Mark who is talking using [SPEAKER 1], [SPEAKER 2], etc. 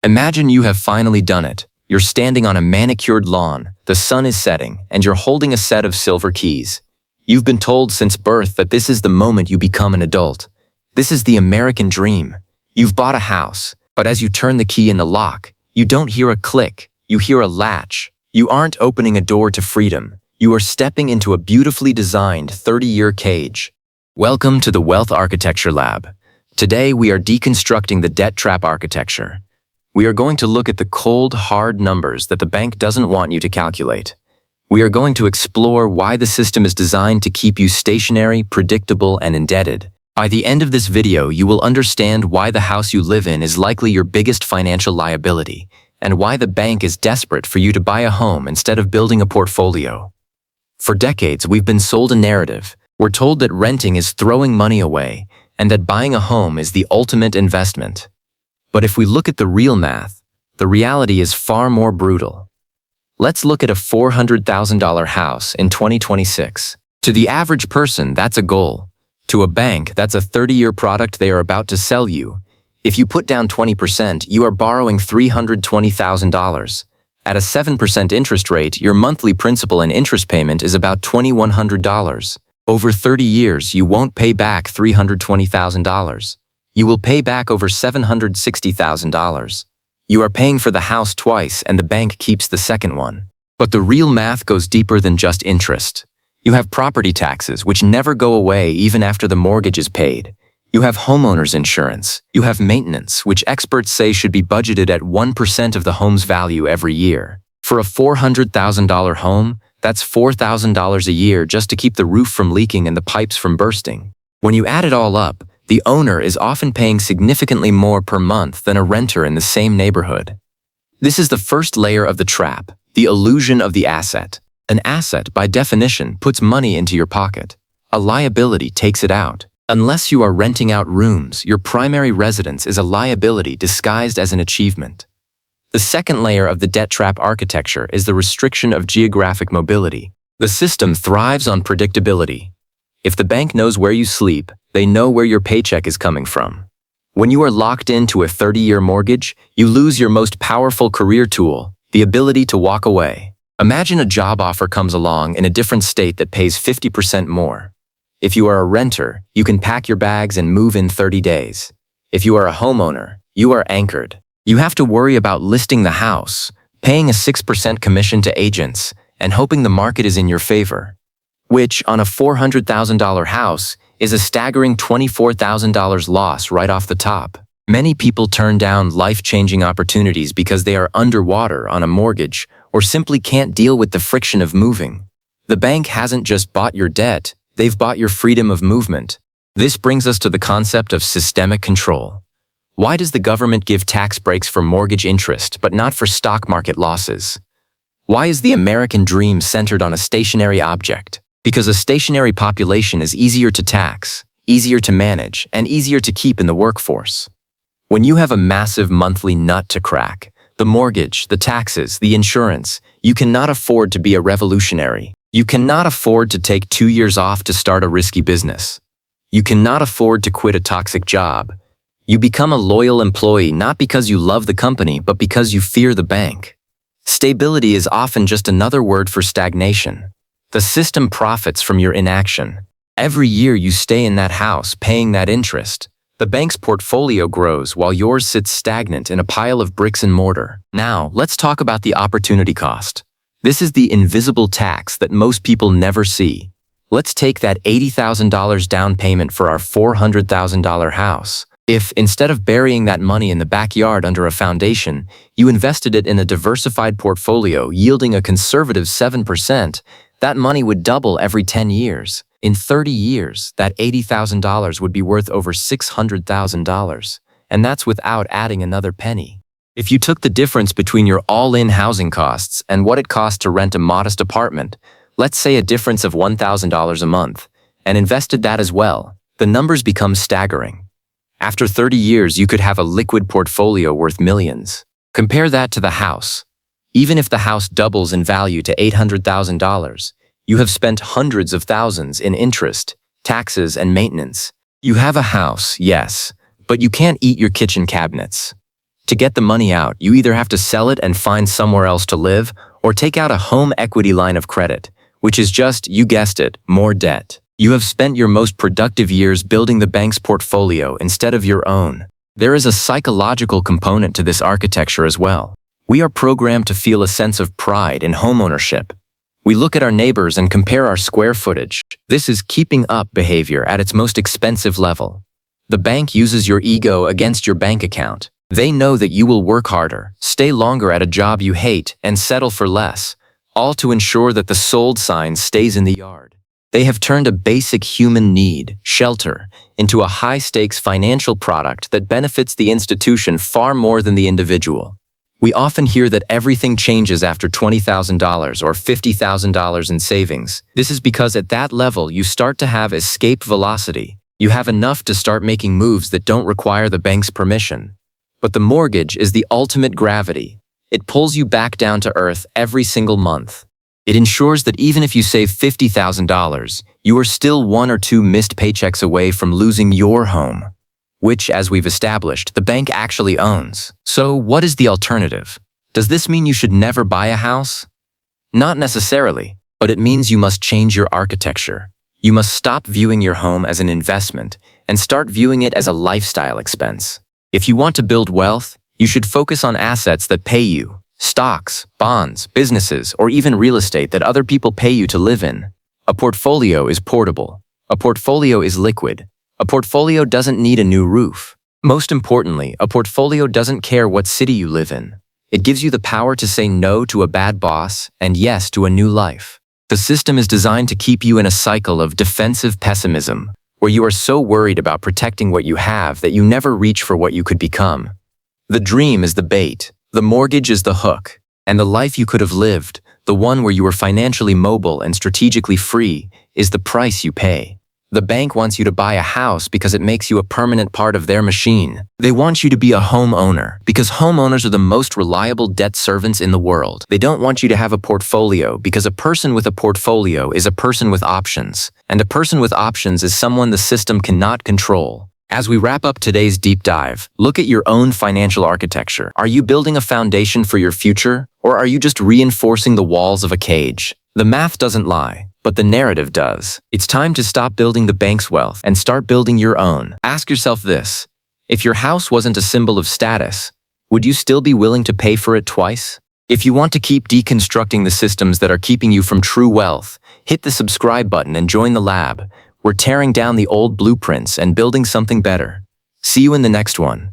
[SPEAKER 1] Imagine you have finally done it. You're standing on a manicured lawn, the sun is setting, and you're holding a set of silver keys. You've been told since birth that this is the moment you become an adult. This is the American dream. You've bought a house, but as you turn the key in the lock, you don't hear a click, you hear a latch. You aren't opening a door to freedom. You are stepping into a beautifully designed 30-year cage. Welcome to the Wealth Architecture Lab. Today we are deconstructing the debt trap architecture. We are going to look at the cold, hard numbers that the bank doesn't want you to calculate. We are going to explore why the system is designed to keep you stationary, predictable, and indebted. By the end of this video, you will understand why the house you live in is likely your biggest financial liability, and why the bank is desperate for you to buy a home instead of building a portfolio. For decades, we've been sold a narrative. We're told that renting is throwing money away, and that buying a home is the ultimate investment. But if we look at the real math, the reality is far more brutal. Let's look at a $400,000 house in 2026. To the average person, that's a goal. To a bank, that's a 30-year product they are about to sell you. If you put down 20%, you are borrowing $320,000. At a 7% interest rate, your monthly principal and interest payment is about $2,100. Over 30 years, you won't pay back $320,000. You will pay back over $760,000. You are paying for the house twice and the bank keeps the second one. But the real math goes deeper than just interest. You have property taxes, which never go away even after the mortgage is paid. You have homeowner's insurance. You have maintenance, which experts say should be budgeted at 1% of the home's value every year. For a $400,000 home, that's $4,000 a year just to keep the roof from leaking and the pipes from bursting. When you add it all up, the owner is often paying significantly more per month than a renter in the same neighborhood. This is the first layer of the trap, the illusion of the asset. An asset, by definition, puts money into your pocket. A liability takes it out. Unless you are renting out rooms, your primary residence is a liability disguised as an achievement. The second layer of the debt trap architecture is the restriction of geographic mobility. The system thrives on predictability. If the bank knows where you sleep, they know where your paycheck is coming from. When you are locked into a 30-year mortgage, you lose your most powerful career tool, the ability to walk away. Imagine a job offer comes along in a different state that pays 50% more. If you are a renter, you can pack your bags and move in 30 days. If you are a homeowner, you are anchored. You have to worry about listing the house, paying a 6% commission to agents, and hoping the market is in your favor, which, on a $400,000 house, is a staggering $24,000 loss right off the top. Many people turn down life-changing opportunities because they are underwater on a mortgage or simply can't deal with the friction of moving. The bank hasn't just bought your debt, they've bought your freedom of movement. This brings us to the concept of systemic control. Why does the government give tax breaks for mortgage interest but not for stock market losses? Why is the American dream centered on a stationary object? Because a stationary population is easier to tax, easier to manage, and easier to keep in the workforce. When you have a massive monthly nut to crack, the mortgage, the taxes, the insurance, you cannot afford to be a revolutionary. You cannot afford to take 2 years off to start a risky business. You cannot afford to quit a toxic job. You become a loyal employee not because you love the company, but because you fear the bank. Stability is often just another word for stagnation. The system profits from your inaction. Every year you stay in that house paying that interest. The bank's portfolio grows while yours sits stagnant in a pile of bricks and mortar. Now, let's talk about the opportunity cost. This is the invisible tax that most people never see. Let's take that $80,000 down payment for our $400,000 house. If, instead of burying that money in the backyard under a foundation, you invested it in a diversified portfolio yielding a conservative 7%, that money would double every 10 years. In 30 years, that $80,000 would be worth over $600,000, and that's without adding another penny. If you took the difference between your all-in housing costs and what it costs to rent a modest apartment, let's say a difference of $1,000 a month, and invested that as well, the numbers become staggering. After 30 years, you could have a liquid portfolio worth millions. Compare that to the house. Even if the house doubles in value to $800,000, you have spent hundreds of thousands in interest, taxes, and maintenance. You have a house, yes, but you can't eat your kitchen cabinets. To get the money out, you either have to sell it and find somewhere else to live, or take out a home equity line of credit, which is just, you guessed it, more debt. You have spent your most productive years building the bank's portfolio instead of your own. There is a psychological component to this architecture as well. We are programmed to feel a sense of pride in homeownership. We look at our neighbors and compare our square footage. This is keeping up behavior at its most expensive level. The bank uses your ego against your bank account. They know that you will work harder, stay longer at a job you hate, and settle for less, all to ensure that the sold sign stays in the yard. They have turned a basic human need, shelter, into a high-stakes financial product that benefits the institution far more than the individual. We often hear that everything changes after $20,000 or $50,000 in savings. This is because at that level you start to have escape velocity. You have enough to start making moves that don't require the bank's permission. But the mortgage is the ultimate gravity. It pulls you back down to earth every single month. It ensures that even if you save $50,000, you are still 1 or 2 missed paychecks away from losing your home, which, as we've established, the bank actually owns. So what is the alternative? Does this mean you should never buy a house? Not necessarily, but it means you must change your architecture. You must stop viewing your home as an investment and start viewing it as a lifestyle expense. If you want to build wealth, you should focus on assets that pay you. Stocks, bonds, businesses, or even real estate that other people pay you to live in. A portfolio is portable. A portfolio is liquid. A portfolio doesn't need a new roof. Most importantly, a portfolio doesn't care what city you live in. It gives you the power to say no to a bad boss and yes to a new life. The system is designed to keep you in a cycle of defensive pessimism, where you are so worried about protecting what you have that you never reach for what you could become. The dream is the bait, the mortgage is the hook, and the life you could have lived, the one where you were financially mobile and strategically free, is the price you pay. The bank wants you to buy a house because it makes you a permanent part of their machine. They want you to be a homeowner because homeowners are the most reliable debt servants in the world. They don't want you to have a portfolio because a person with a portfolio is a person with options, and a person with options is someone the system cannot control. As we wrap up today's deep dive, look at your own financial architecture. Are you building a foundation for your future, or are you just reinforcing the walls of a cage? The math doesn't lie, but the narrative does. It's time to stop building the bank's wealth and start building your own. Ask yourself this: if your house wasn't a symbol of status, would you still be willing to pay for it twice? If you want to keep deconstructing the systems that are keeping you from true wealth, hit the subscribe button and join the lab. We're tearing down the old blueprints and building something better. See you in the next one.